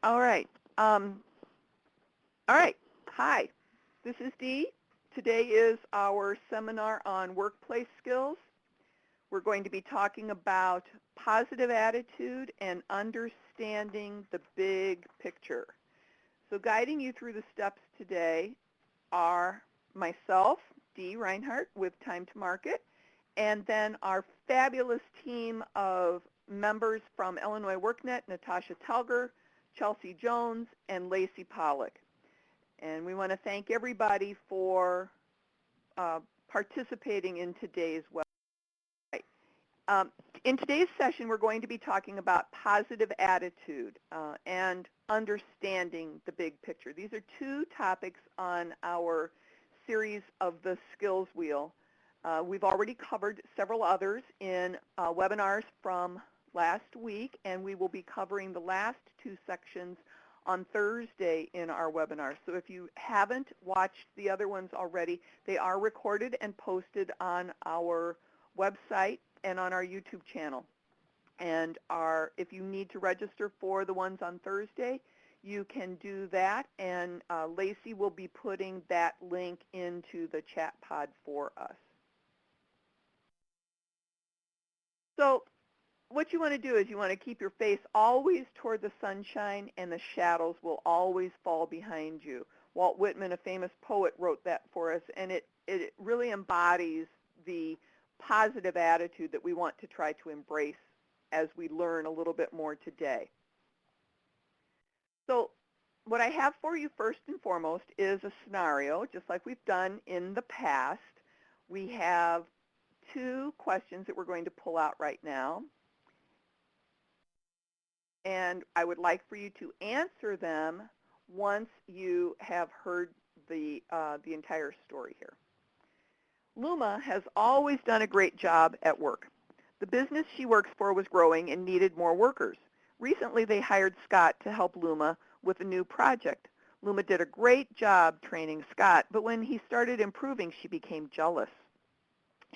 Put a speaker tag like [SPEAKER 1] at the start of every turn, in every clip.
[SPEAKER 1] All right. All right. Hi, this is Dee. Today is our seminar on workplace skills. We're going to be talking about positive attitude and understanding the big picture. So guiding you through the steps today are myself, Dee Reinhardt, with Time to Market, and then our fabulous team of members from Illinois WorkNet, Natasha Telger, Chelsea Jones, and Lacey Pollock. And we want to thank everybody for participating in today's website. In today's session, we're going to be talking about positive attitude and understanding the big picture. These are two topics on our series of the Skills Wheel. We've already covered several others in webinars from last week, and we will be covering the last two sections on Thursday in our webinar. So if you haven't watched the other ones already, they are recorded and posted on our website and on our YouTube channel. And if you need to register for the ones on Thursday, you can do that, and Lacey will be putting that link into the chat pod for us. So what you want to do is you want to keep your face always toward the sunshine, and the shadows will always fall behind you. Walt Whitman, a famous poet, wrote that for us, and it really embodies the positive attitude that we want to try to embrace as we learn a little bit more today. So what I have for you first and foremost is a scenario, just like we've done in the past. We have two questions that we're going to pull out right now. And I would like for you to answer them once you have heard the entire story here. Luma has always done a great job at work. The business she works for was growing and needed more workers. Recently, they hired Scott to help Luma with a new project. Luma did a great job training Scott, but when he started improving, she became jealous.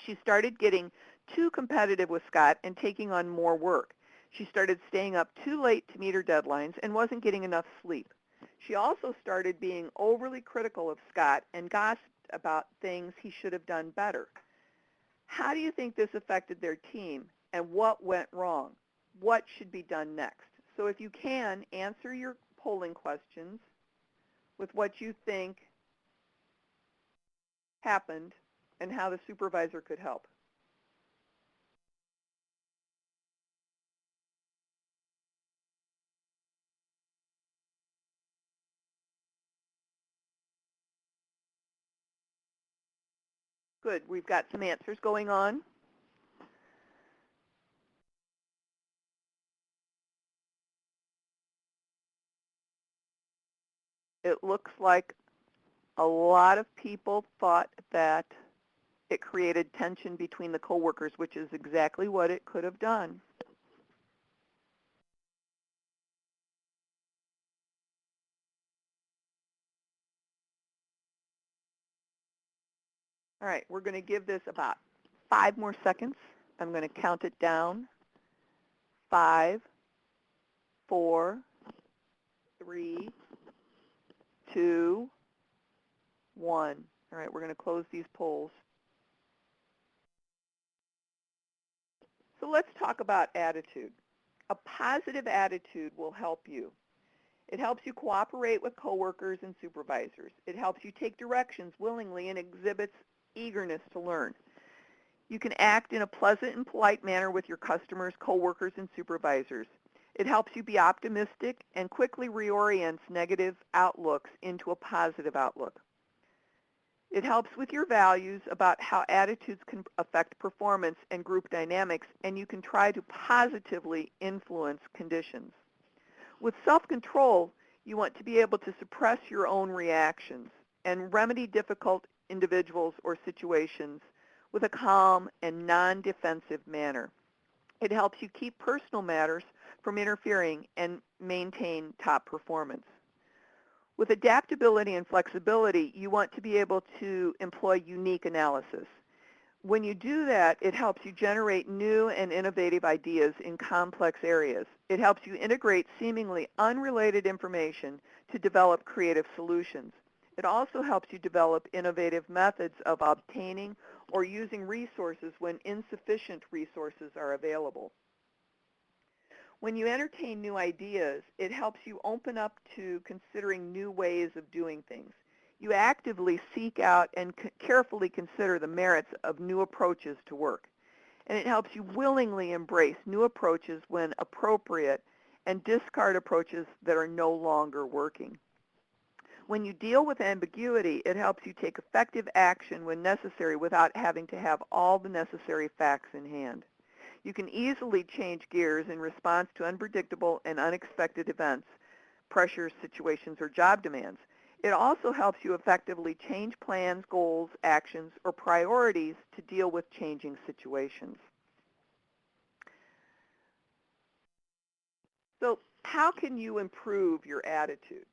[SPEAKER 1] She started getting too competitive with Scott and taking on more work. She started staying up too late to meet her deadlines and wasn't getting enough sleep. She also started being overly critical of Scott and gossiped about things he should have done better. How do you think this affected their team, and what went wrong? What should be done next? So if you can, answer your polling questions with what you think happened and how the supervisor could help. Good. We've got some answers going on. It looks like a lot of people thought that it created tension between the coworkers, which is exactly what it could have done. All right, we're going to give this about 5 more seconds. I'm going to count it down. 5, 4, 3, 2, 1. All right, we're going to close these polls. So let's talk about attitude. A positive attitude will help you. It helps you cooperate with coworkers and supervisors. It helps you take directions willingly and exhibits eagerness to learn. You can act in a pleasant and polite manner with your customers, coworkers, and supervisors. It helps you be optimistic and quickly reorients negative outlooks into a positive outlook. It helps with your values about how attitudes can affect performance and group dynamics, and you can try to positively influence conditions. With self-control, you want to be able to suppress your own reactions and remedy difficult individuals or situations with a calm and non-defensive manner. It helps you keep personal matters from interfering and maintain top performance. With adaptability and flexibility, you want to be able to employ unique analysis. When you do that, it helps you generate new and innovative ideas in complex areas. It helps you integrate seemingly unrelated information to develop creative solutions. It also helps you develop innovative methods of obtaining or using resources when insufficient resources are available. When you entertain new ideas, it helps you open up to considering new ways of doing things. You actively seek out and carefully consider the merits of new approaches to work. And it helps you willingly embrace new approaches when appropriate and discard approaches that are no longer working. When you deal with ambiguity, it helps you take effective action when necessary without having to have all the necessary facts in hand. You can easily change gears in response to unpredictable and unexpected events, pressures, situations, or job demands. It also helps you effectively change plans, goals, actions, or priorities to deal with changing situations. So how can you improve your attitude?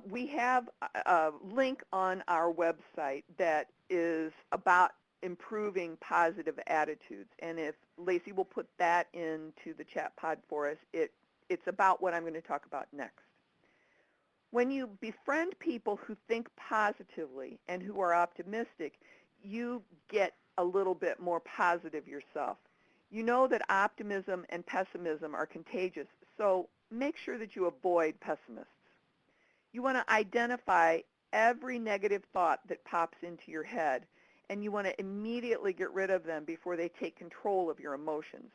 [SPEAKER 1] We have a link on our website that is about improving positive attitudes. And if Lacey will put that into the chat pod for us, it's about what I'm going to talk about next. When you befriend people who think positively and who are optimistic, you get a little bit more positive yourself. You know that optimism and pessimism are contagious, so make sure that you avoid pessimists. You want to identify every negative thought that pops into your head, and you want to immediately get rid of them before they take control of your emotions.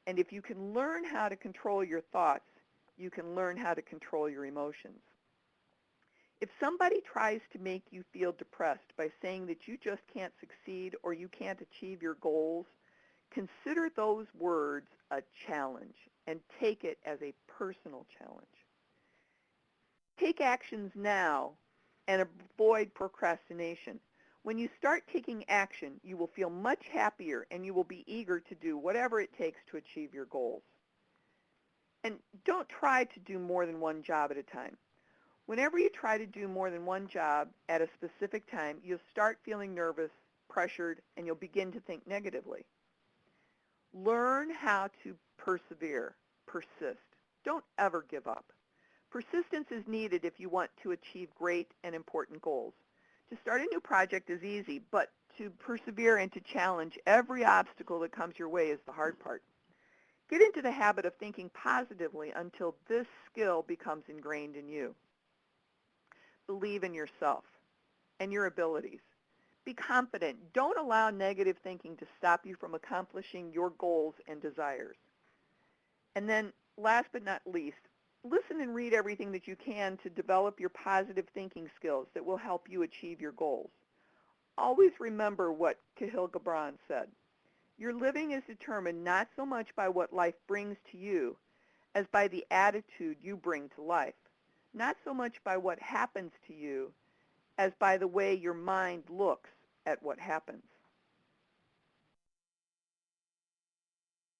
[SPEAKER 1] And if you can learn how to control your thoughts, you can learn how to control your emotions. If somebody tries to make you feel depressed by saying that you just can't succeed or you can't achieve your goals, consider those words a challenge and take it as a personal challenge. Take actions now and avoid procrastination. When you start taking action, you will feel much happier and you will be eager to do whatever it takes to achieve your goals. And don't try to do more than one job at a time. Whenever you try to do more than one job at a specific time, you'll start feeling nervous, pressured, and you'll begin to think negatively. Learn how to persevere, persist. Don't ever give up. Persistence is needed if you want to achieve great and important goals. To start a new project is easy, but to persevere and to challenge every obstacle that comes your way is the hard part. Get into the habit of thinking positively until this skill becomes ingrained in you. Believe in yourself and your abilities. Be confident. Don't allow negative thinking to stop you from accomplishing your goals and desires. And then, last but not least, listen and read everything that you can to develop your positive thinking skills that will help you achieve your goals. Always remember what Kahlil Gibran said. Your living is determined not so much by what life brings to you as by the attitude you bring to life. Not so much by what happens to you as by the way your mind looks at what happens.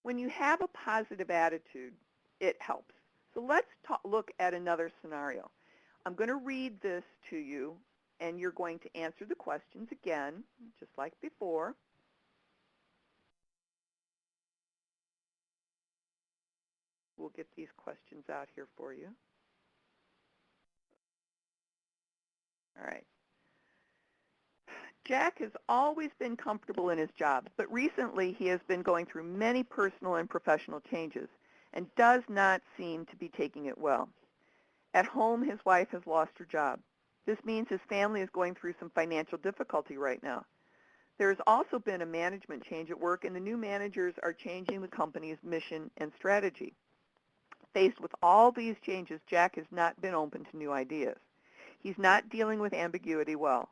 [SPEAKER 1] When you have a positive attitude, it helps. So let's look at another scenario. I'm going to read this to you, and you're going to answer the questions again, just like before. We'll get these questions out here for you. All right. Jack has always been comfortable in his job, but recently he has been going through many personal and professional changes and does not seem to be taking it well. At home, his wife has lost her job. This means his family is going through some financial difficulty right now. There has also been a management change at work, and the new managers are changing the company's mission and strategy. Faced with all these changes, Jack has not been open to new ideas. He's not dealing with ambiguity well.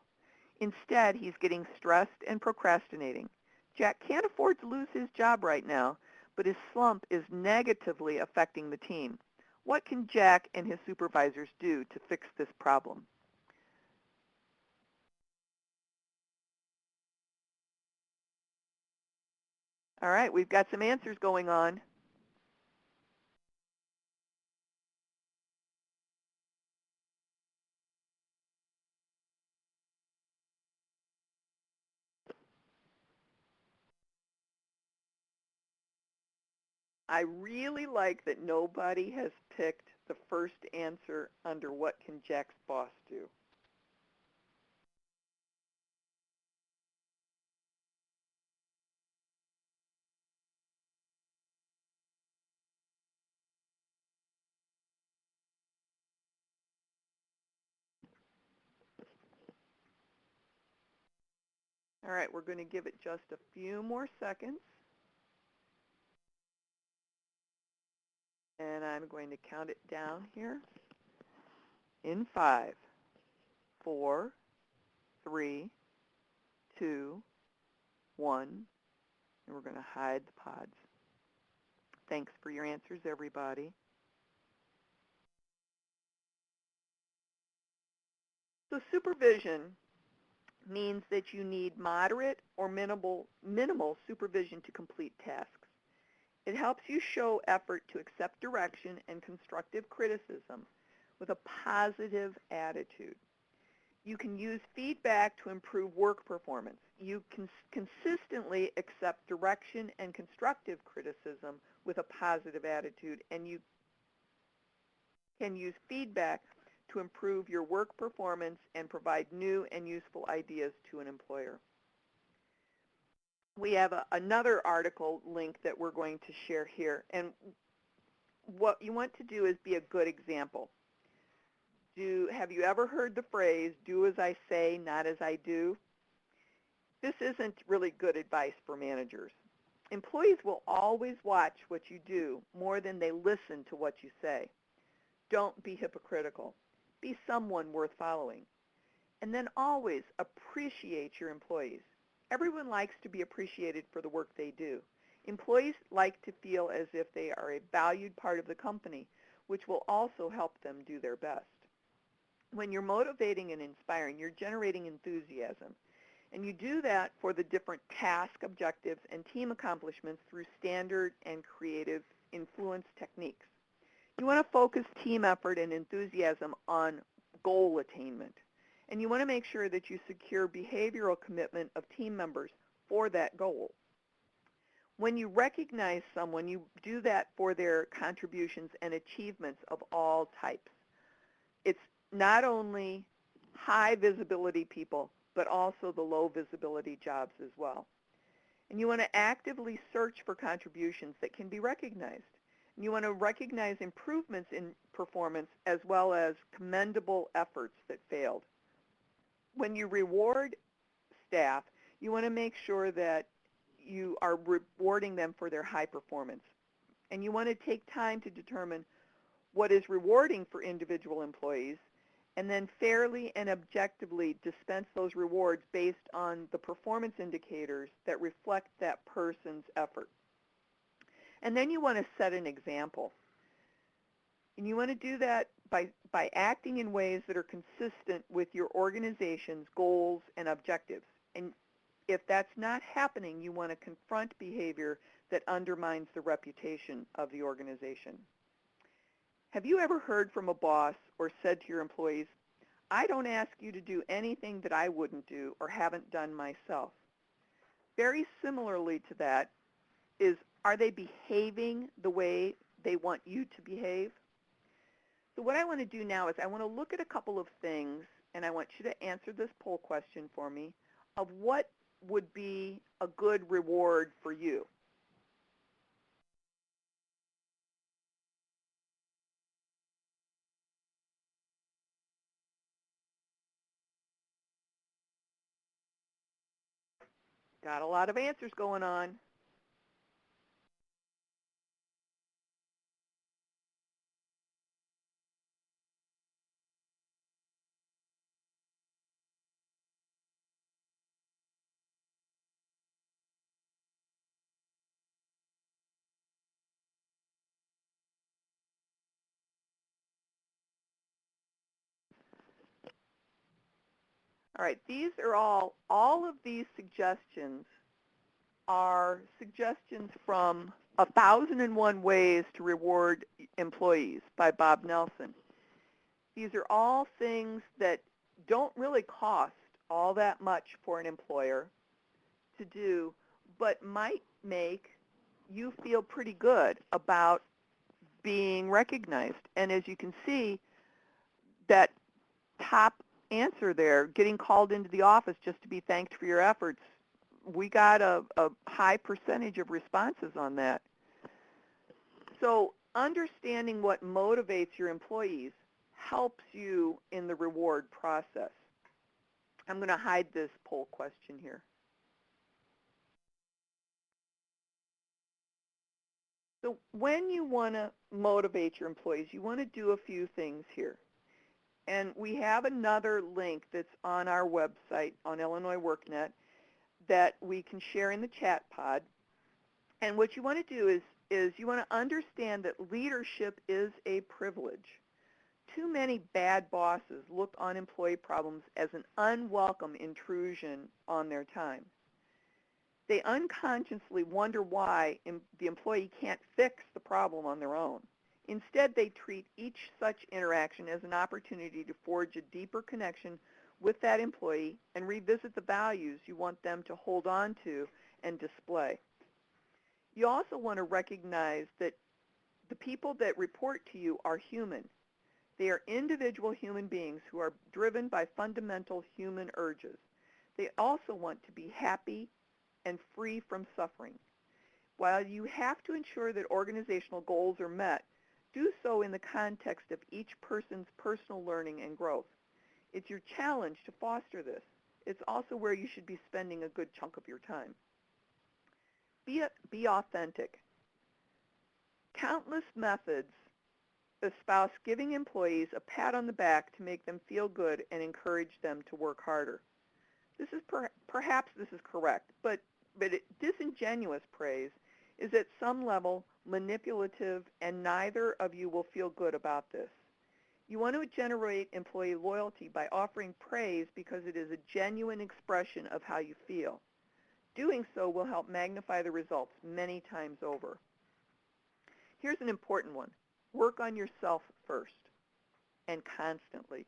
[SPEAKER 1] Instead, he's getting stressed and procrastinating. Jack can't afford to lose his job right now, but his slump is negatively affecting the team. What can Jack and his supervisors do to fix this problem? All right, we've got some answers going on. I really like that nobody has picked the first answer under what can Jack's boss do. All right, we're going to give it just a few more seconds. And I'm going to count it down here in 5, 4, 3, 2, 1. And we're going to hide the pods. Thanks for your answers, everybody. So supervision means that you need moderate or minimal supervision to complete tasks. It helps you show effort to accept direction and constructive criticism with a positive attitude. You can use feedback to improve work performance. You can consistently accept direction and constructive criticism with a positive attitude, and you can use feedback to improve your work performance and provide new and useful ideas to an employer. We have another article link that we're going to share here, and what you want to do is be a good example. Have you ever heard the phrase, do as I say, not as I do? This isn't really good advice for managers. Employees will always watch what you do more than they listen to what you say. Don't be hypocritical. Be someone worth following. And then always appreciate your employees. Everyone likes to be appreciated for the work they do. Employees like to feel as if they are a valued part of the company, which will also help them do their best. When you're motivating and inspiring, you're generating enthusiasm. And you do that for the different task objectives and team accomplishments through standard and creative influence techniques. You want to focus team effort and enthusiasm on goal attainment. And you want to make sure that you secure behavioral commitment of team members for that goal. When you recognize someone, you do that for their contributions and achievements of all types. It's not only high visibility people, but also the low visibility jobs as well. And you want to actively search for contributions that can be recognized. And you want to recognize improvements in performance as well as commendable efforts that failed. When you reward staff, you want to make sure that you are rewarding them for their high performance. And you want to take time to determine what is rewarding for individual employees, and then fairly and objectively dispense those rewards based on the performance indicators that reflect that person's effort. And then you want to set an example. And you want to do that by acting in ways that are consistent with your organization's goals and objectives. And if that's not happening, you want to confront behavior that undermines the reputation of the organization. Have you ever heard from a boss or said to your employees, I don't ask you to do anything that I wouldn't do or haven't done myself? Very similarly to that is, are they behaving the way they want you to behave? So what I want to do now is I want to look at a couple of things, and I want you to answer this poll question for me of what would be a good reward for you. Got a lot of answers going on. All right, these are all of these suggestions are suggestions from 1,001 Ways to Reward Employees by Bob Nelson. These are all things that don't really cost all that much for an employer to do, but might make you feel pretty good about being recognized. And as you can see, that top answer there, getting called into the office just to be thanked for your efforts, we got a high percentage of responses on that. So understanding what motivates your employees helps you in the reward process. I'm going to hide this poll question here. So when you want to motivate your employees, you want to do a few things here. And we have another link that's on our website on Illinois WorkNet that we can share in the chat pod. And what you want to do is you want to understand that leadership is a privilege. Too many bad bosses look on employee problems as an unwelcome intrusion on their time. They unconsciously wonder why the employee can't fix the problem on their own. Instead, they treat each such interaction as an opportunity to forge a deeper connection with that employee and revisit the values you want them to hold on to and display. You also want to recognize that the people that report to you are human. They are individual human beings who are driven by fundamental human urges. They also want to be happy and free from suffering. While you have to ensure that organizational goals are met, do so in the context of each person's personal learning and growth. It's your challenge to foster this. It's also where you should be spending a good chunk of your time. Be authentic. Countless methods espouse giving employees a pat on the back to make them feel good and encourage them to work harder. This is perhaps this is correct, but disingenuous praise is at some level manipulative, and neither of you will feel good about this. You want to generate employee loyalty by offering praise because it is a genuine expression of how you feel. Doing so will help magnify the results many times over. Here's an important one. Work on yourself first and constantly.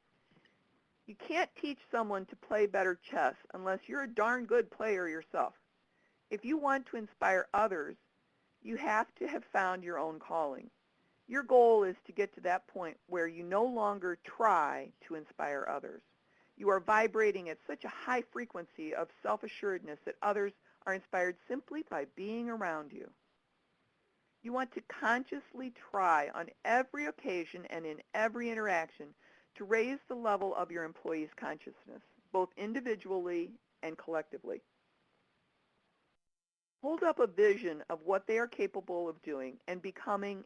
[SPEAKER 1] You can't teach someone to play better chess unless you're a darn good player yourself. If you want to inspire others, you have to have found your own calling. Your goal is to get to that point where you no longer try to inspire others. You are vibrating at such a high frequency of self-assuredness that others are inspired simply by being around you. You want to consciously try on every occasion and in every interaction to raise the level of your employees' consciousness, both individually and collectively. Hold up a vision of what they are capable of doing and becoming,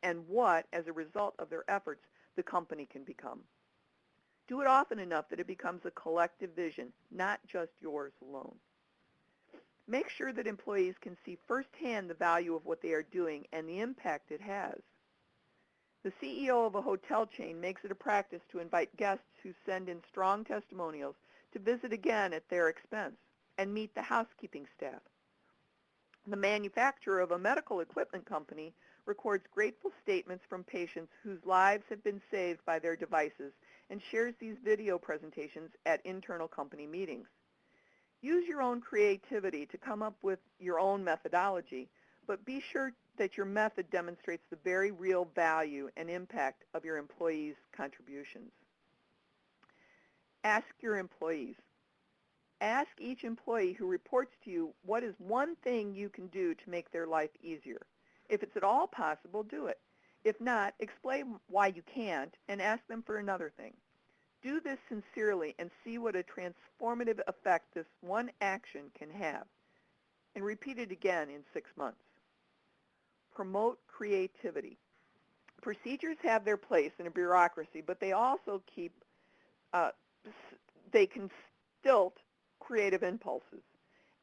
[SPEAKER 1] and what, as a result of their efforts, the company can become. Do it often enough that it becomes a collective vision, not just yours alone. Make sure that employees can see firsthand the value of what they are doing and the impact it has. The CEO of a hotel chain makes it a practice to invite guests who send in strong testimonials to visit again at their expense and meet the housekeeping staff. The manufacturer of a medical equipment company records grateful statements from patients whose lives have been saved by their devices and shares these video presentations at internal company meetings. Use your own creativity to come up with your own methodology, but be sure that your method demonstrates the very real value and impact of your employees' contributions. Ask your employees. Ask each employee who reports to you what is one thing you can do to make their life easier. If it's at all possible, do it. If not, explain why you can't and ask them for another thing. Do this sincerely and see what a transformative effect this one action can have. And repeat it again in 6 months. Promote creativity. Procedures have their place in a bureaucracy, but they also they can stilt creative impulses.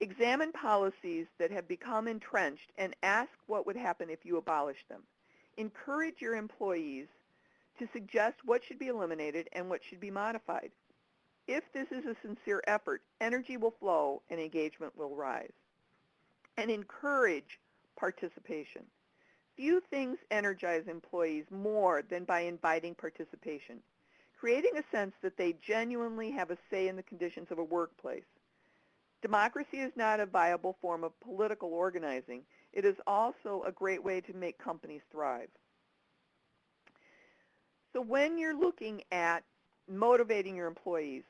[SPEAKER 1] Examine policies that have become entrenched and ask what would happen if you abolished them. Encourage your employees to suggest what should be eliminated and what should be modified. If this is a sincere effort, energy will flow and engagement will rise. And encourage participation. Few things energize employees more than by inviting participation, creating a sense that they genuinely have a say in the conditions of a workplace. Democracy is not a viable form of political organizing, It is also a great way to make companies thrive. So when you're looking at motivating your employees,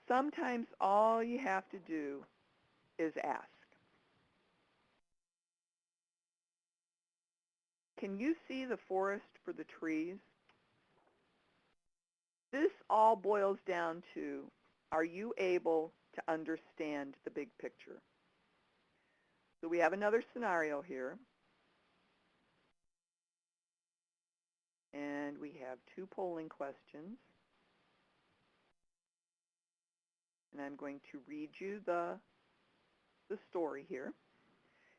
[SPEAKER 1] sometimes all you have to do is ask. Can you see the forest for the trees? This all boils down to, are you able to understand the big picture? So we have another scenario here. And we have 2 polling questions. And I'm going to read you the story here.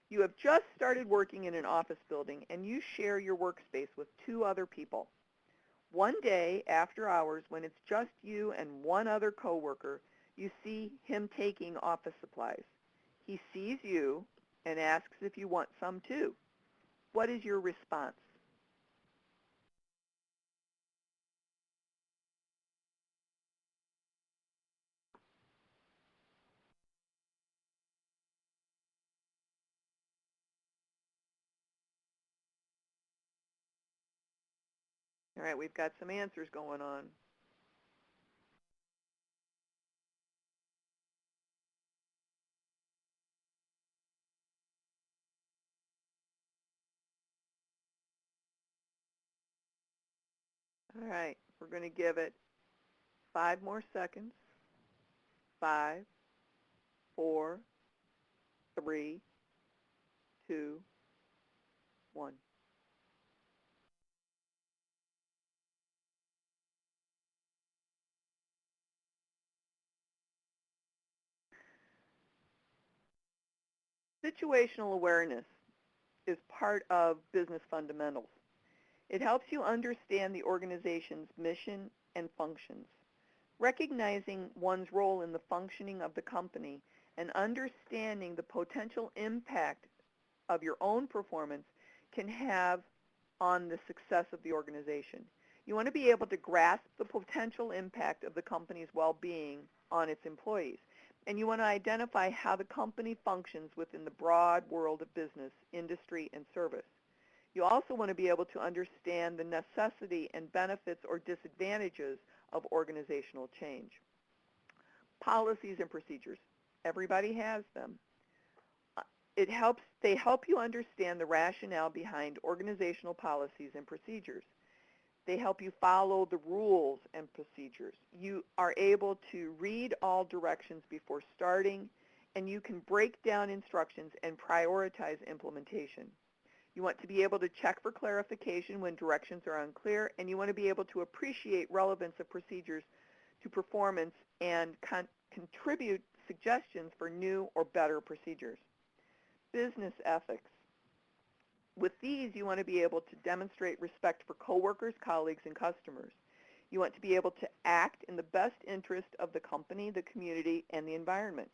[SPEAKER 1] You have just started working in an office building and you share your workspace with 2 other people. One day after hours, when it's just you and one other coworker, you see him taking office supplies. He sees you and asks if you want some too. What is your response? All right, we've got some answers going on. All right, we're going to give it 5 more seconds. 5, 4, 3, 2, 1. Situational awareness is part of business fundamentals. It helps you understand the organization's mission and functions. Recognizing one's role in the functioning of the company and understanding the potential impact of your own performance can have on the success of the organization. You want to be able to grasp the potential impact of the company's well-being on its employees. And you want to identify how the company functions within the broad world of business, industry, and service. You also want to be able to understand the necessity and benefits or disadvantages of organizational change. Policies and procedures. Everybody has them. They help you understand the rationale behind organizational policies and procedures. They help you follow the rules and procedures. You are able to read all directions before starting, and you can break down instructions and prioritize implementation. You want to be able to check for clarification when directions are unclear, and you want to be able to appreciate relevance of procedures to performance and contribute suggestions for new or better procedures. Business ethics. With these, you want to be able to demonstrate respect for coworkers, colleagues, and customers. You want to be able to act in the best interest of the company, the community, and the environment.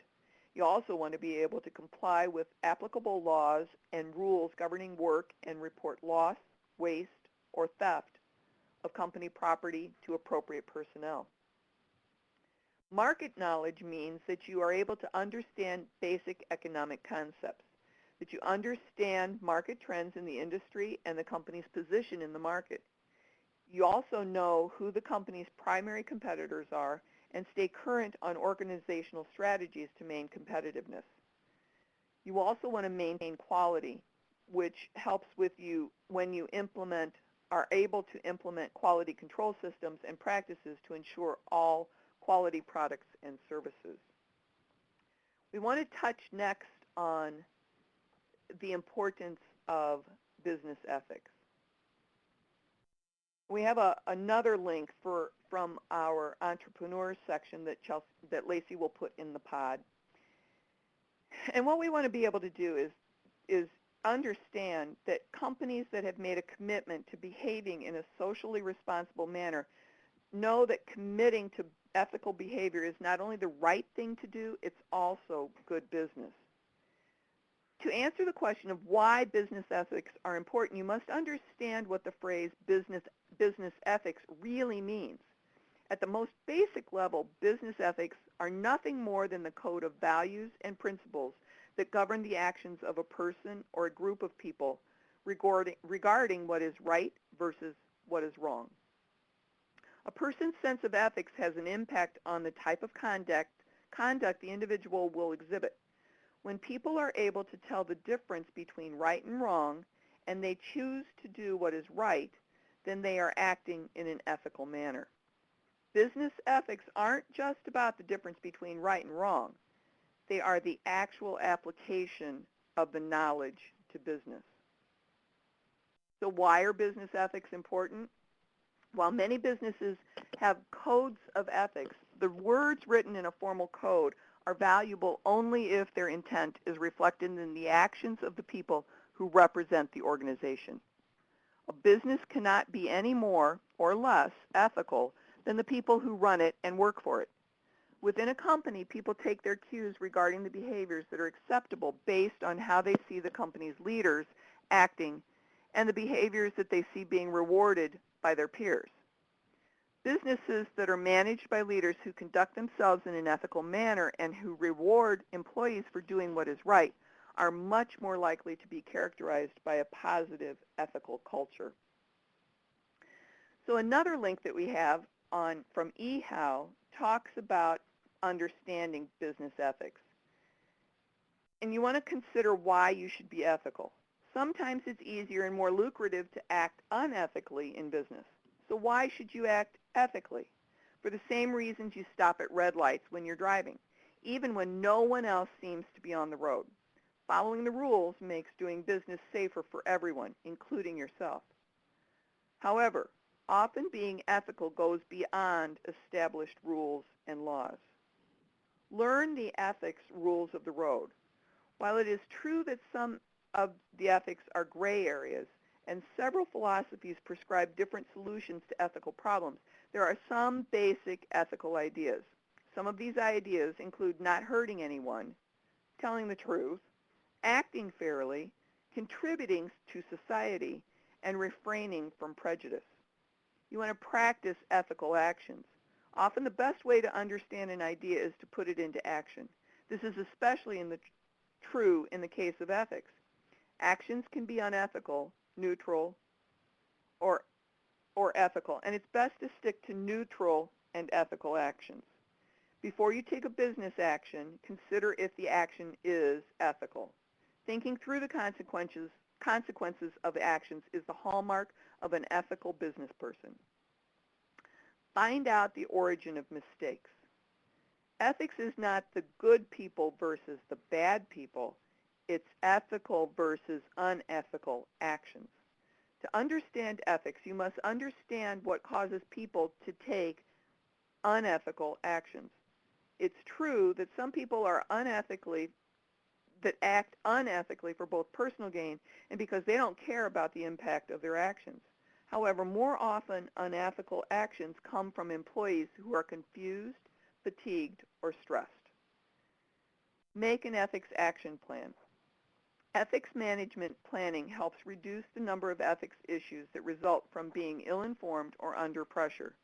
[SPEAKER 1] You also want to be able to comply with applicable laws and rules governing work and report loss, waste, or theft of company property to appropriate personnel. Market knowledge means that you are able to understand basic economic concepts, that you understand market trends in the industry and the company's position in the market. You also know who the company's primary competitors are and stay current on organizational strategies to maintain competitiveness. You also want to maintain quality, which helps with you when you are able to implement quality control systems and practices to ensure all quality products and services. We want to touch next on the importance of business ethics. We have another link from our entrepreneurs section that Lacey will put in the pod. And what we want to be able to do is understand that companies that have made a commitment to behaving in a socially responsible manner know that committing to ethical behavior is not only the right thing to do, it's also good business. To answer the question of why business ethics are important, you must understand what the phrase business ethics really means. At the most basic level, business ethics are nothing more than the code of values and principles that govern the actions of a person or a group of people regarding what is right versus what is wrong. A person's sense of ethics has an impact on the type of conduct the individual will exhibit. When people are able to tell the difference between right and wrong, and they choose to do what is right, then they are acting in an ethical manner. Business ethics aren't just about the difference between right and wrong. They are the actual application of the knowledge to business. So why are business ethics important? While many businesses have codes of ethics, the words written in a formal code are valuable only if their intent is reflected in the actions of the people who represent the organization. A business cannot be any more or less ethical than the people who run it and work for it. Within a company, people take their cues regarding the behaviors that are acceptable based on how they see the company's leaders acting and the behaviors that they see being rewarded by their peers. Businesses that are managed by leaders who conduct themselves in an ethical manner and who reward employees for doing what is right are much more likely to be characterized by a positive ethical culture. So another link that we have from eHow talks about understanding business ethics. And you want to consider why you should be ethical. Sometimes it's easier and more lucrative to act unethically in business. So why should you act ethically? For the same reasons you stop at red lights when you're driving, even when no one else seems to be on the road. Following the rules makes doing business safer for everyone, including yourself. However, often being ethical goes beyond established rules and laws. Learn the ethics rules of the road. While it is true that some of the ethics are gray areas, and several philosophies prescribe different solutions to ethical problems, there are some basic ethical ideas. Some of these ideas include not hurting anyone, telling the truth, acting fairly, contributing to society, and refraining from prejudice. You want to practice ethical actions. Often the best way to understand an idea is to put it into action. This is especially true in the case of ethics. Actions can be unethical, neutral, or ethical, and it's best to stick to neutral and ethical actions. Before you take a business action, consider if the action is ethical. Thinking through the consequences of actions is the hallmark of an ethical business person. Find out the origin of mistakes. Ethics is not the good people versus the bad people. It's ethical versus unethical actions. To understand ethics, you must understand what causes people to take unethical actions. It's true that some people are that act unethically for both personal gain and because they don't care about the impact of their actions. However, more often, unethical actions come from employees who are confused, fatigued, or stressed. Make an ethics action plan. Ethics management planning helps reduce the number of ethics issues that result from being ill-informed or under pressure.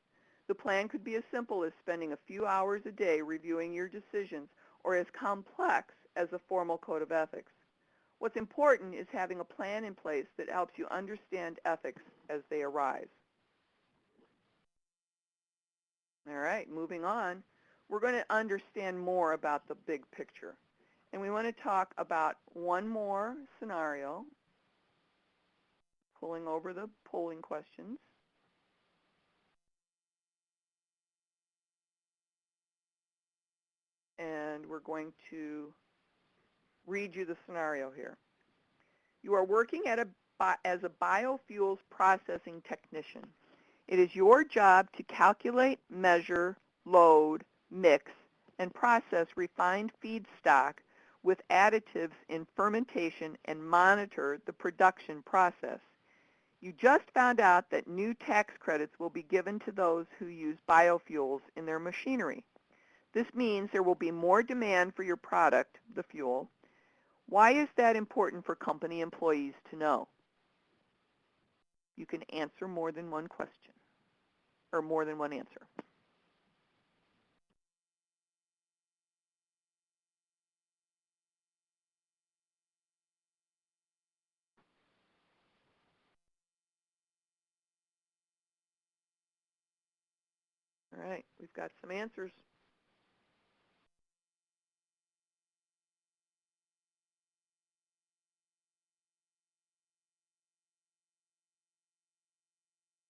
[SPEAKER 1] The plan could be as simple as spending a few hours a day reviewing your decisions or as complex as a formal code of ethics. What's important is having a plan in place that helps you understand ethics as they arise. All right, moving on. We're going to understand more about the big picture. And we want to talk about one more scenario, pulling over the polling questions. And we're going to read you the scenario here. You are working as a biofuels processing technician. It is your job to calculate, measure, load, mix, and process refined feedstock with additives in fermentation and monitor the production process. You just found out that new tax credits will be given to those who use biofuels in their machinery. This means there will be more demand for your product, the fuel. Why is that important for company employees to know? You can answer more than one question, or more than one answer. right, we've got some answers.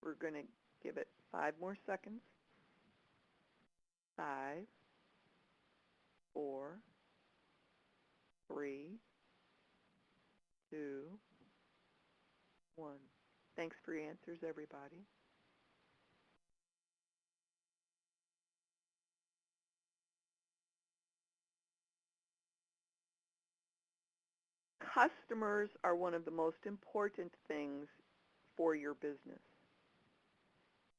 [SPEAKER 1] We're going to give it 5 more seconds. 5, 4, 3, 2, 1. Thanks for your answers, everybody. Customers are one of the most important things for your business.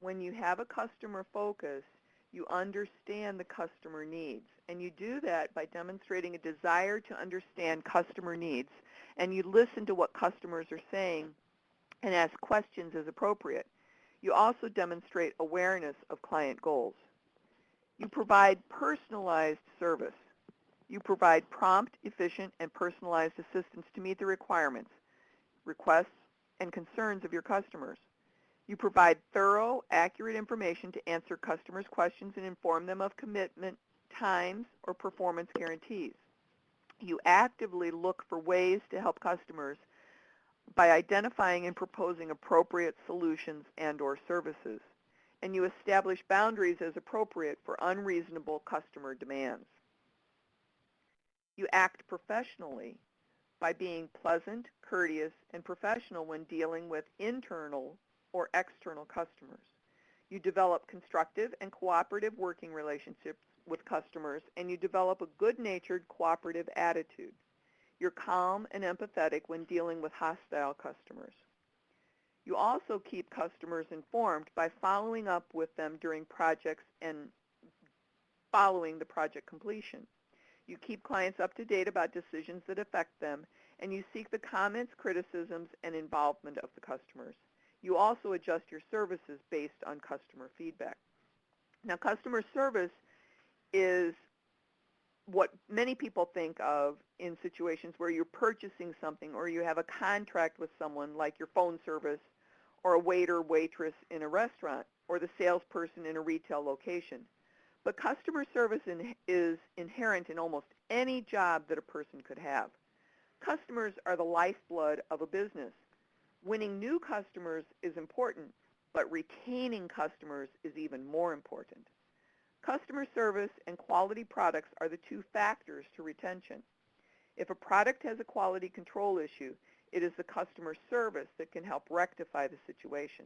[SPEAKER 1] When you have a customer focus, you understand the customer needs. And you do that by demonstrating a desire to understand customer needs. And you listen to what customers are saying and ask questions as appropriate. You also demonstrate awareness of client goals. You provide personalized service. You provide prompt, efficient, and personalized assistance to meet the requirements, requests, and concerns of your customers. You provide thorough, accurate information to answer customers' questions and inform them of commitment times or performance guarantees. You actively look for ways to help customers by identifying and proposing appropriate solutions and or services. And you establish boundaries as appropriate for unreasonable customer demands. You act professionally by being pleasant, courteous, and professional when dealing with internal or external customers. You develop constructive and cooperative working relationships with customers, and you develop a good-natured, cooperative attitude. You're calm and empathetic when dealing with hostile customers. You also keep customers informed by following up with them during projects and following the project completion. You keep clients up to date about decisions that affect them, and you seek the comments, criticisms, and involvement of the customers. You also adjust your services based on customer feedback. Now, customer service is what many people think of in situations where you're purchasing something or you have a contract with someone like your phone service or a waiter, waitress in a restaurant or the salesperson in a retail location. But customer service is inherent in almost any job that a person could have. Customers are the lifeblood of a business. Winning new customers is important, but retaining customers is even more important. Customer service and quality products are the two factors to retention. If a product has a quality control issue, it is the customer service that can help rectify the situation.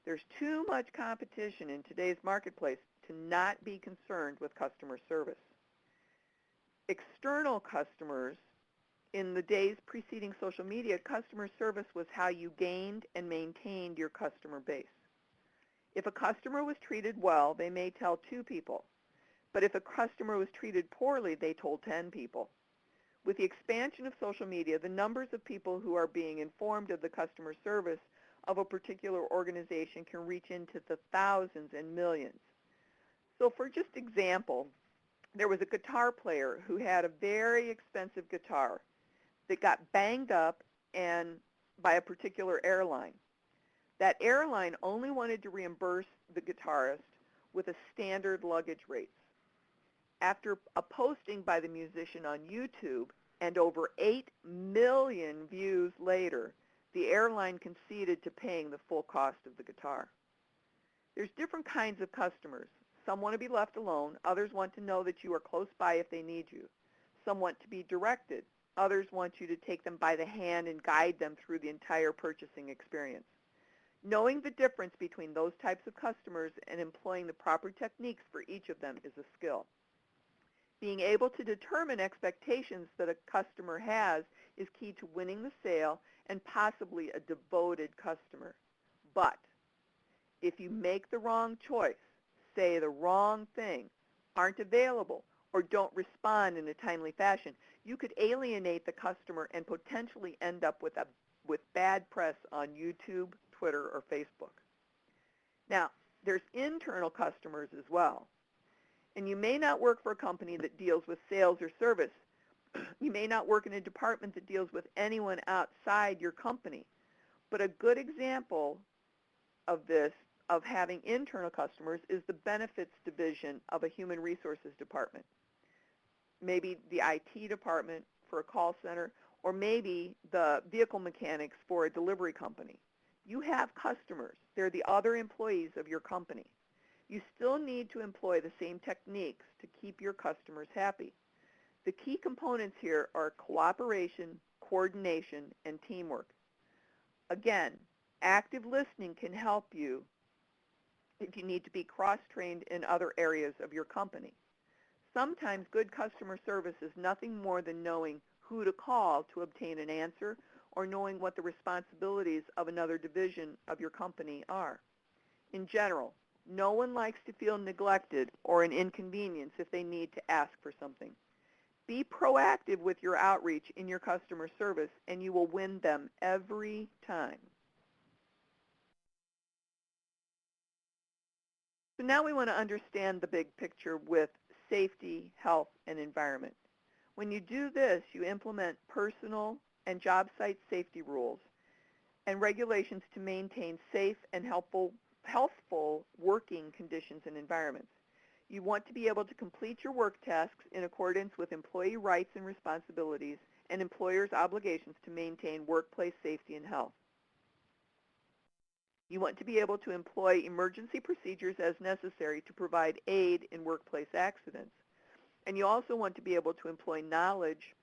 [SPEAKER 1] There's too much competition in today's marketplace to not be concerned with customer service. External customers, in the days preceding social media, customer service was how you gained and maintained your customer base. If a customer was treated well, they may tell 2 people. But if a customer was treated poorly, they told 10 people. With the expansion of social media, the numbers of people who are being informed of the customer service of a particular organization can reach into the thousands and millions. So for just example, there was a guitar player who had a very expensive guitar that got banged up and by a particular airline. That airline only wanted to reimburse the guitarist with a standard luggage rates. After a posting by the musician on YouTube and over 8 million views later, the airline conceded to paying the full cost of the guitar. There's different kinds of customers. Some want to be left alone. Others want to know that you are close by if they need you. Some want to be directed. Others want you to take them by the hand and guide them through the entire purchasing experience. Knowing the difference between those types of customers and employing the proper techniques for each of them is a skill. Being able to determine expectations that a customer has is key to winning the sale and possibly a devoted customer. But if you make the wrong choice, say the wrong thing, aren't available, or don't respond in a timely fashion, you could alienate the customer and potentially end up with bad press on YouTube, Twitter, or Facebook. Now, there's internal customers as well. And you may not work for a company that deals with sales or service. You may not work in a department that deals with anyone outside your company. But a good example of this, of having internal customers is the benefits division of a human resources department. Maybe the IT department for a call center, or maybe the vehicle mechanics for a delivery company. You have customers. They're the other employees of your company. You still need to employ the same techniques to keep your customers happy. The key components here are cooperation, coordination, and teamwork. Again, active listening can help you if you need to be cross-trained in other areas of your company. Sometimes good customer service is nothing more than knowing who to call to obtain an answer or knowing what the responsibilities of another division of your company are. In general, no one likes to feel neglected or an inconvenience if they need to ask for something. Be proactive with your outreach in your customer service, and you will win them every time. So now we want to understand the big picture with safety, health, and environment. When you do this, you implement personal and job site safety rules and regulations to maintain safe and healthful working conditions and environments. You want to be able to complete your work tasks in accordance with employee rights and responsibilities and employers' obligations to maintain workplace safety and health. You want to be able to employ emergency procedures as necessary to provide aid in workplace accidents. And you also want to be able to employ knowledge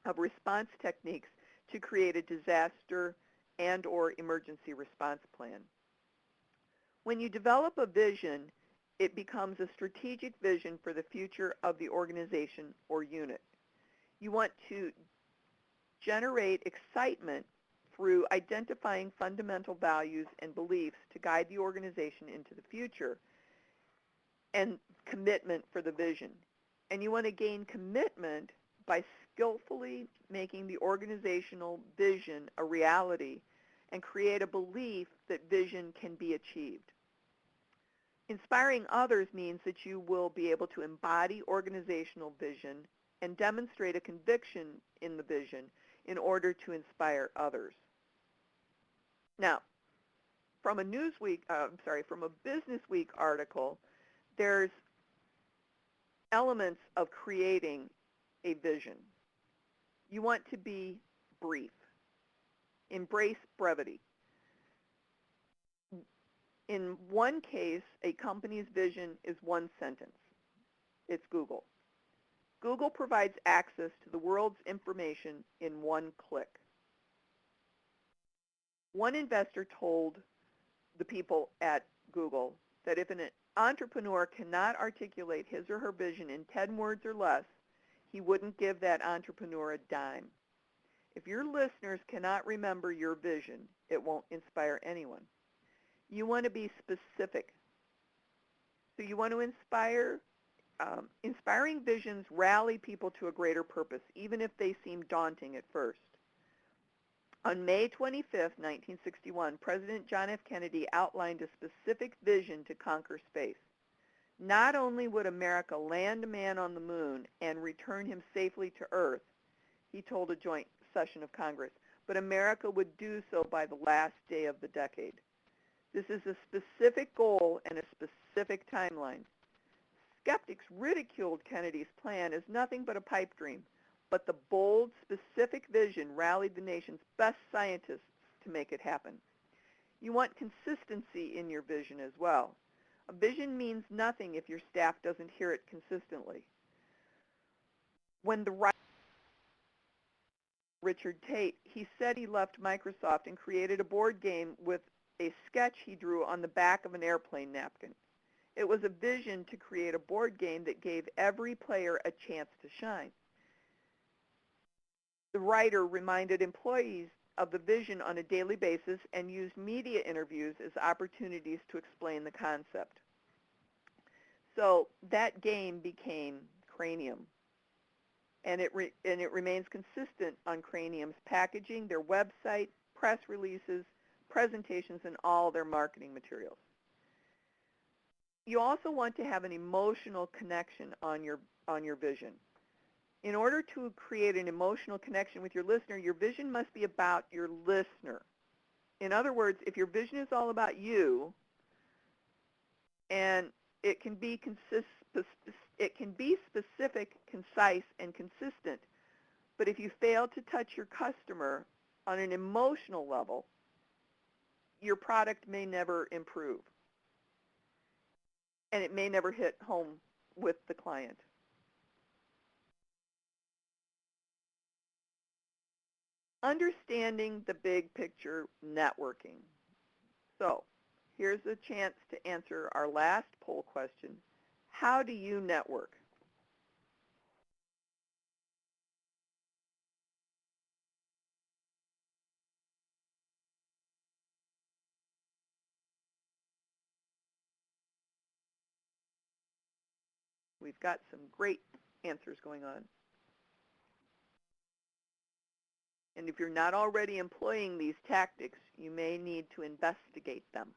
[SPEAKER 1] of response techniques to create a disaster and or emergency response plan. When you develop a vision, it becomes a strategic vision for the future of the organization or unit. You want to generate excitement through identifying fundamental values and beliefs to guide the organization into the future, and commitment for the vision. And you want to gain commitment by skillfully making the organizational vision a reality and create a belief that vision can be achieved. Inspiring others means that you will be able to embody organizational vision and demonstrate a conviction in the vision in order to inspire others. Now, from a Business Week article, there's elements of creating a vision. You want to be brief. Embrace brevity. In one case, a company's vision is one sentence. It's Google. Google provides access to the world's information in one click. One investor told the people at Google that if an entrepreneur cannot articulate his or her vision in 10 words or less, he wouldn't give that entrepreneur a dime. If your listeners cannot remember your vision, it won't inspire anyone. You want to be specific. So you want to inspire. Inspiring visions rally people to a greater purpose, even if they seem daunting at first. On May 25, 1961, President John F. Kennedy outlined a specific vision to conquer space. Not only would America land a man on the moon and return him safely to Earth, he told a joint session of Congress, but America would do so by the last day of the decade. This is a specific goal and a specific timeline. Skeptics ridiculed Kennedy's plan as nothing but a pipe dream, but the bold, specific vision rallied the nation's best scientists to make it happen. You want consistency in your vision as well. A vision means nothing if your staff doesn't hear it consistently. When the writer Richard Tate, he said he left Microsoft and created a board game with a sketch he drew on the back of an airplane napkin. It was a vision to create a board game that gave every player a chance to shine. The writer reminded employees of the vision on a daily basis and used media interviews as opportunities to explain the concept. So that game became Cranium, and it remains consistent on Cranium's packaging, their website, press releases, presentations, and all their marketing materials. You also want to have an emotional connection on your vision. In order to create an emotional connection with your listener, your vision must be about your listener. In other words, if your vision is all about you, and it can be specific, concise, and consistent. But if you fail to touch your customer on an emotional level, your product may never improve, and it may never hit home with the client. Understanding the big picture networking. So here's a chance to answer our last poll question. How do you network? We've got some great answers going on. And if you're not already employing these tactics, you may need to investigate them.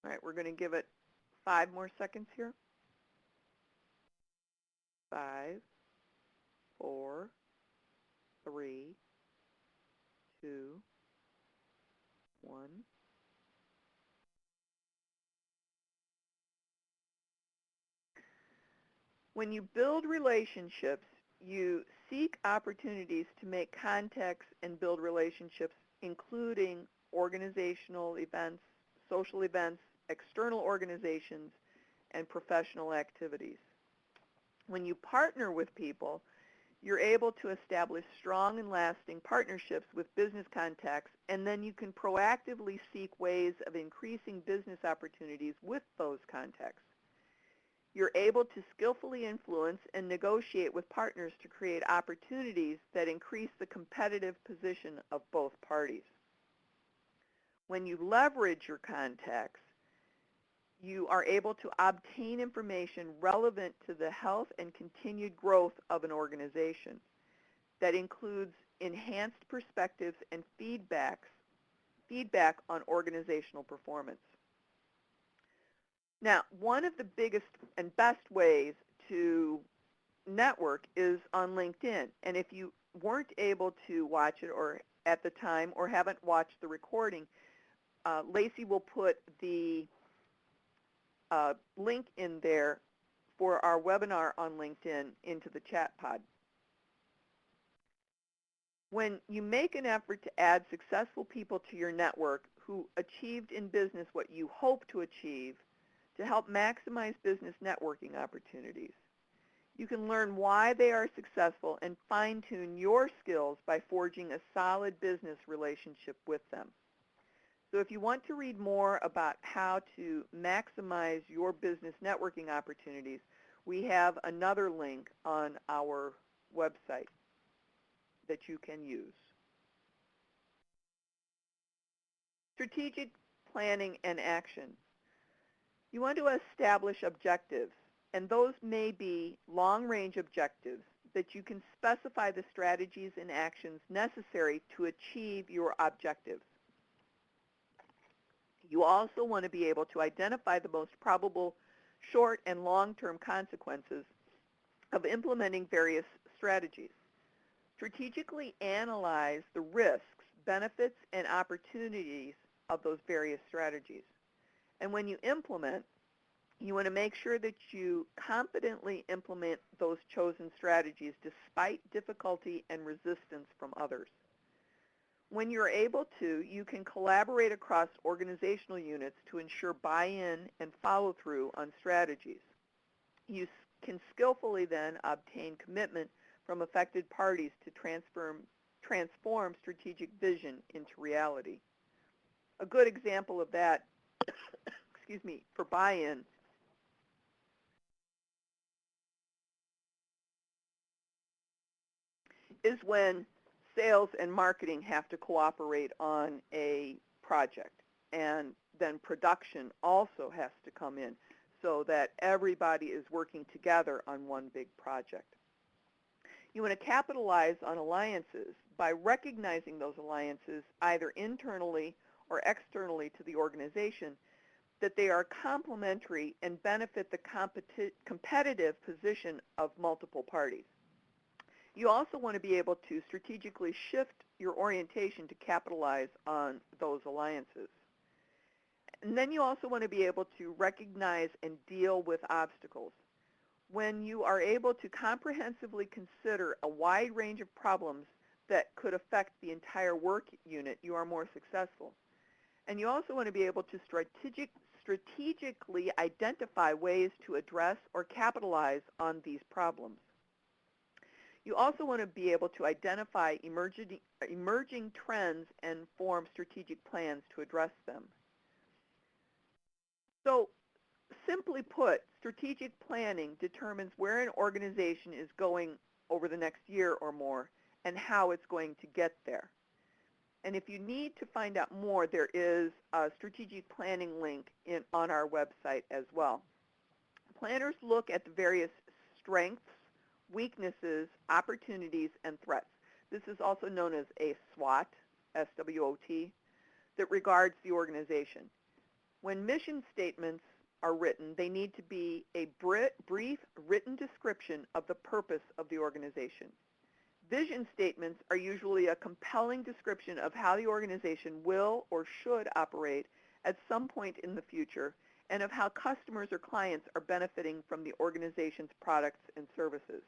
[SPEAKER 1] All right, we're going to give it 5 more seconds here. 5, 4, 3, 2, 1. When you build relationships, you seek opportunities to make contacts and build relationships, including organizational events, social events, external organizations, and professional activities. When you partner with people, you're able to establish strong and lasting partnerships with business contacts, and then you can proactively seek ways of increasing business opportunities with those contacts. You're able to skillfully influence and negotiate with partners to create opportunities that increase the competitive position of both parties. When you leverage your contacts, you are able to obtain information relevant to the health and continued growth of an organization. That includes enhanced perspectives and feedback on organizational performance. Now, one of the biggest and best ways to network is on LinkedIn. And if you weren't able to watch it or at the time or haven't watched the recording, Lacey will put the link in there for our webinar on LinkedIn into the chat pod. When you make an effort to add successful people to your network who achieved in business what you hope to achieve to help maximize business networking opportunities, you can learn why they are successful and fine-tune your skills by forging a solid business relationship with them. So if you want to read more about how to maximize your business networking opportunities, we have another link on our website that you can use. Strategic planning and action. You want to establish objectives, and those may be long-range objectives that you can specify the strategies and actions necessary to achieve your objectives. You also want to be able to identify the most probable short and long-term consequences of implementing various strategies. Strategically analyze the risks, benefits, and opportunities of those various strategies. And when you implement, you want to make sure that you competently implement those chosen strategies despite difficulty and resistance from others. When you're able to, you can collaborate across organizational units to ensure buy-in and follow-through on strategies. You can skillfully then obtain commitment from affected parties to transform strategic vision into reality. A good example of that, excuse me, for buy-in is when sales and marketing have to cooperate on a project, and then production also has to come in so that everybody is working together on one big project. You want to capitalize on alliances by recognizing those alliances either internally or externally to the organization, that they are complementary and benefit the competitive position of multiple parties. You also want to be able to strategically shift your orientation to capitalize on those alliances. And then you also want to be able to recognize and deal with obstacles. When you are able to comprehensively consider a wide range of problems that could affect the entire work unit, you are more successful. And you also want to be able to strategically identify ways to address or capitalize on these problems. You also want to be able to identify emerging trends and form strategic plans to address them. So simply put, strategic planning determines where an organization is going over the next year or more and how it's going to get there. And if you need to find out more, there is a strategic planning link on our website as well. Planners look at the various strengths, weaknesses, opportunities, and threats. This is also known as a SWOT, S-W-O-T, that regards the organization. When mission statements are written, they need to be a brief written description of the purpose of the organization. Vision statements are usually a compelling description of how the organization will or should operate at some point in the future and of how customers or clients are benefiting from the organization's products and services.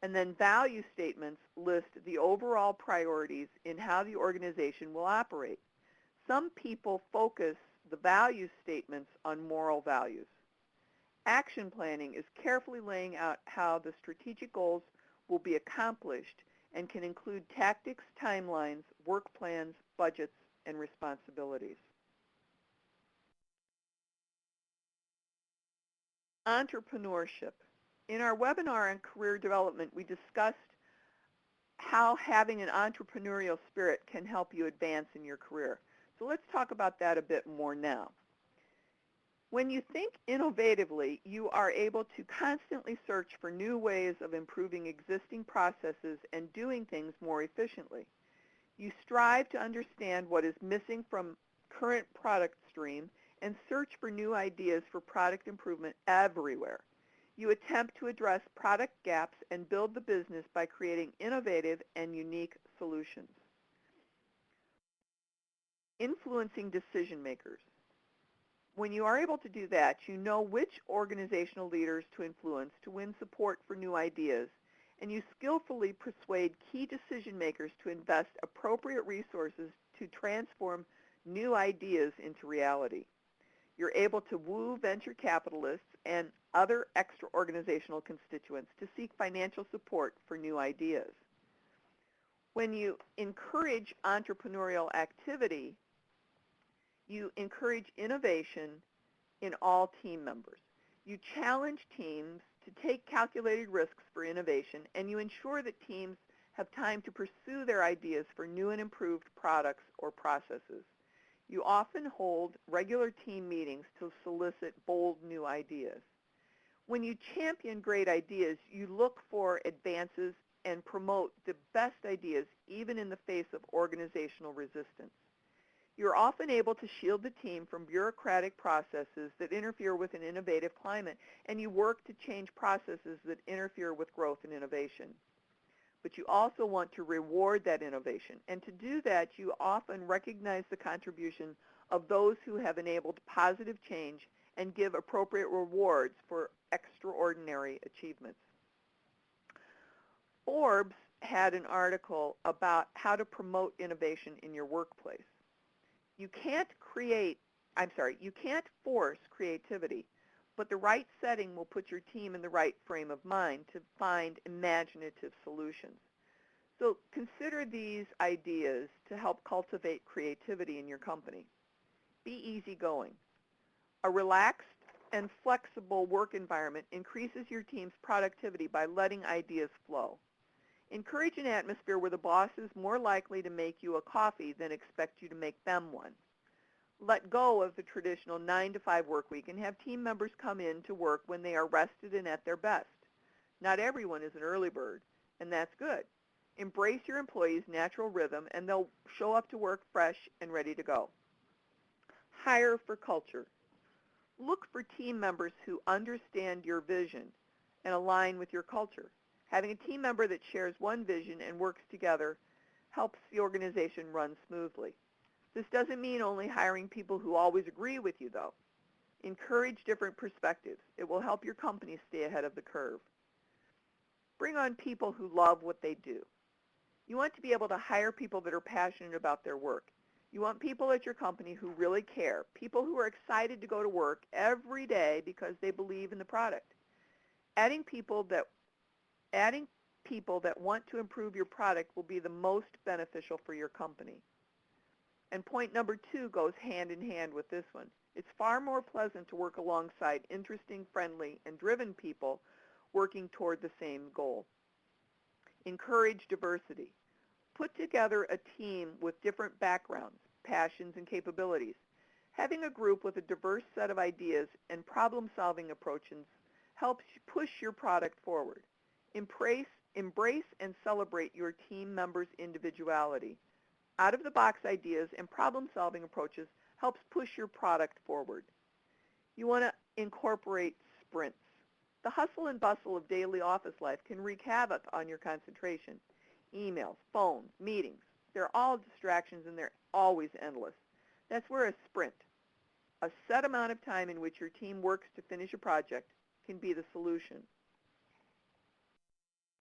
[SPEAKER 1] And then value statements list the overall priorities in how the organization will operate. Some people focus the value statements on moral values. Action planning is carefully laying out how the strategic goals will be accomplished and can include tactics, timelines, work plans, budgets, and responsibilities. Entrepreneurship. In our webinar on career development, we discussed how having an entrepreneurial spirit can help you advance in your career. So let's talk about that a bit more now. When you think innovatively, you are able to constantly search for new ways of improving existing processes and doing things more efficiently. You strive to understand what is missing from current product stream and search for new ideas for product improvement everywhere. You attempt to address product gaps and build the business by creating innovative and unique solutions. Influencing decision makers. When you are able to do that, you know which organizational leaders to influence to win support for new ideas, and you skillfully persuade key decision makers to invest appropriate resources to transform new ideas into reality. You're able to woo venture capitalists and other extra-organizational constituents to seek financial support for new ideas. When you encourage entrepreneurial activity, you encourage innovation in all team members. You challenge teams to take calculated risks for innovation, and you ensure that teams have time to pursue their ideas for new and improved products or processes. You often hold regular team meetings to solicit bold new ideas. When you champion great ideas, you look for advances and promote the best ideas even in the face of organizational resistance. You're often able to shield the team from bureaucratic processes that interfere with an innovative climate, and you work to change processes that interfere with growth and innovation. But you also want to reward that innovation, and to do that, you often recognize the contribution of those who have enabled positive change and give appropriate rewards for extraordinary achievements. Forbes had an article about how to promote innovation in your workplace. You can't force creativity, but the right setting will put your team in the right frame of mind to find imaginative solutions. So consider these ideas to help cultivate creativity in your company. Be easygoing. A relaxed and flexible work environment increases your team's productivity by letting ideas flow. Encourage an atmosphere where the boss is more likely to make you a coffee than expect you to make them one. Let go of the traditional 9-to-5 work week and have team members come in to work when they are rested and at their best. Not everyone is an early bird, and that's good. Embrace your employees' natural rhythm, and they'll show up to work fresh and ready to go. Hire for culture. Look for team members who understand your vision and align with your culture. Having a team member that shares one vision and works together helps the organization run smoothly. This doesn't mean only hiring people who always agree with you, though. Encourage different perspectives. It will help your company stay ahead of the curve. Bring on people who love what they do. You want to be able to hire people that are passionate about their work. You want people at your company who really care, people who are excited to go to work every day because they believe in the product. Adding people that want to improve your product will be the most beneficial for your company. And point number 2 goes hand in hand with this one. It's far more pleasant to work alongside interesting, friendly, and driven people working toward the same goal. Encourage diversity. Put together a team with different backgrounds, passions, and capabilities. Having a group with a diverse set of ideas and problem-solving approaches helps push your product forward. Embrace and celebrate your team members' individuality. Out-of-the-box ideas and problem-solving approaches helps push your product forward. You want to incorporate sprints. The hustle and bustle of daily office life can wreak havoc on your concentration. Emails, phones, meetings, they're all distractions and they're always endless. That's where a sprint, a set amount of time in which your team works to finish a project, can be the solution.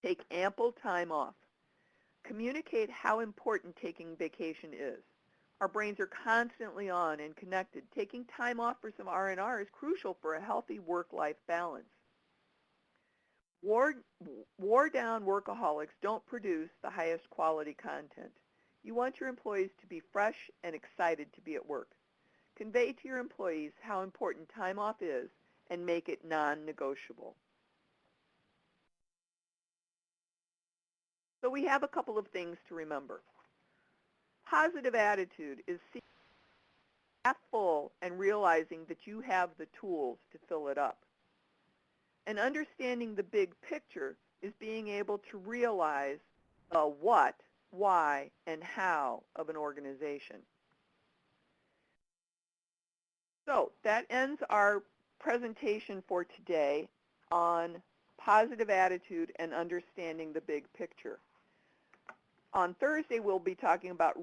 [SPEAKER 1] Take ample time off. Communicate how important taking vacation is. Our brains are constantly on and connected. Taking time off for some R&R is crucial for a healthy work-life balance. Wore-down workaholics don't produce the highest quality content. You want your employees to be fresh and excited to be at work. Convey to your employees how important time off is and make it non-negotiable. So we have a couple of things to remember. Positive attitude is seeing half full and realizing that you have the tools to fill it up. And understanding the big picture is being able to realize the what, why, and how of an organization. So that ends our presentation for today on positive attitude and understanding the big picture. On Thursday, we'll be talking about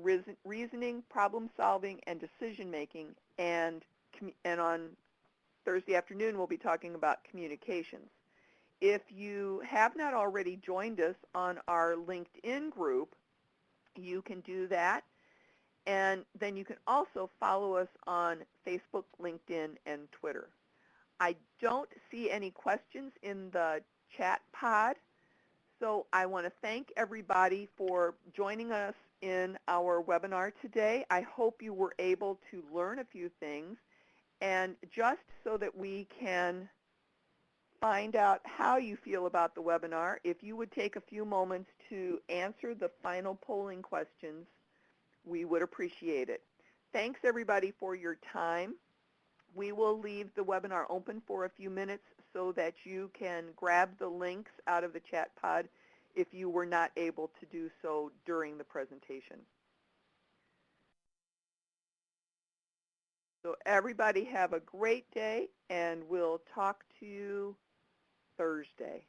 [SPEAKER 1] reasoning, problem solving, and decision making, and on Thursday afternoon, we'll be talking about communications. If you have not already joined us on our LinkedIn group, you can do that. And then you can also follow us on Facebook, LinkedIn, and Twitter. I don't see any questions in the chat pod, so I want to thank everybody for joining us in our webinar today. I hope you were able to learn a few things. And just so that we can find out how you feel about the webinar, if you would take a few moments to answer the final polling questions, we would appreciate it. Thanks, everybody, for your time. We will leave the webinar open for a few minutes so that you can grab the links out of the chat pod if you were not able to do so during the presentation. So everybody have a great day, and we'll talk to you Thursday.